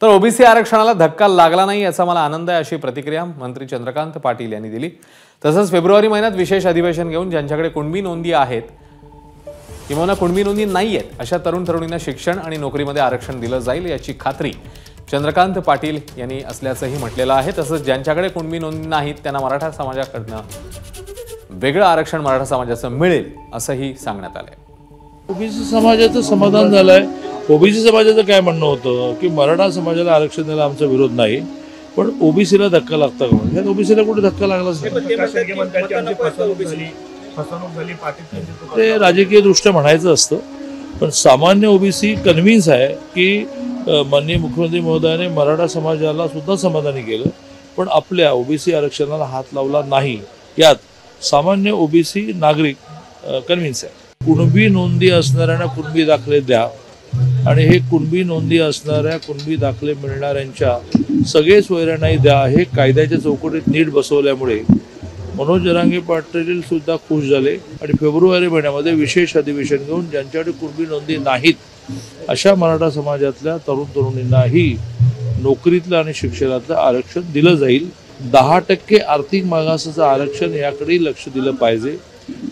तर ओबीसी आरक्षणाला धक्का लागला नाही याचा मला आनंद आहे, अशी प्रतिक्रिया मंत्री चंद्रकांत पाटील यांनी दिली। तसंच फेब्रुवारी महिन्यात विशेष अधिवेशन घेऊन ज्यांच्याकडे कुणबी नोंदी आहेत किंवा कुणबी नोंदी नाहीयेत अशा तरुण तरुणींना शिक्षण आणि नोकरीमध्ये आरक्षण दिलं जाईल याची खात्री चंद्रकांत पाटील यांनी असल्याचंही म्हटलेलं आहे। तसंच ज्यांच्याकडे कुणबी नोंदी नाहीत त्यांना मराठा समाजाकडनं वेगळं आरक्षण मराठा समाजाचं मिळेल असंही सांगण्यात आलंय। ओबीसी समाजाचं समाधान झालंय। ओबीसी समाजाचं काय म्हणणं होतं की मराठा समाजाला आरक्षण द्यायला आमचा विरोध नाही, पण ओबीसीला धक्का लागता का म्हणून ओबीसीला कुठे धक्का लागला ते राजकीय दृष्ट्या म्हणायचं असतं, पण सामान्य ओबीसी कन्व्हिन्स आहे की माननीय मुख्यमंत्री महोदयाने मराठा समाजाला सुद्धा समाधानी केलं, पण आपल्या ओबीसी आरक्षणाला हात लावला नाही यात सामान्य ओबीसी नागरिक कन्व्हिन्स आहे। कुणबी नोंदी असणाऱ्यांना कुणबी दाखले द्या आणि हे कुणबी नोंदी असणाऱ्या कुणबी दाखले मिळणाऱ्यांच्या सगळे सोयऱ्यांनाही द्या हे कायद्याच्या चौकटीत नीट बसवल्यामुळे मनोज जरांगे पाटील सुद्धा खुश झाले आणि फेब्रुवारी महिन्यामध्ये विशेष अधिवेशन घेऊन ज्यांच्याकडे कुणबी नोंदी नाहीत अशा मराठा समाजातल्या तरुण तरुणींनाही नोकरीतलं आणि शिक्षणातलं आरक्षण दिलं जाईल। 10% आर्थिक मागासाचं आरक्षण याकडे लक्ष दिलं पाहिजे,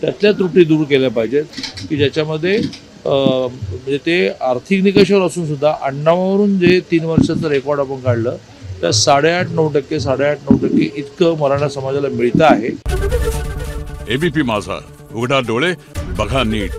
त्यातल्या त्रुटी दूर केल्या पाहिजेत की ज्याच्यामध्ये म्हणजे ते आर्थिक निकषावर असून सुद्धा अण्णावरून जे 3 वर्षाचं रेकॉर्ड आपण काढलं त्या 8.5-9% इतकं मराठा समाजाला मिळतं आहे। एबीपी माझा, उघडा डोळे बघा नीट।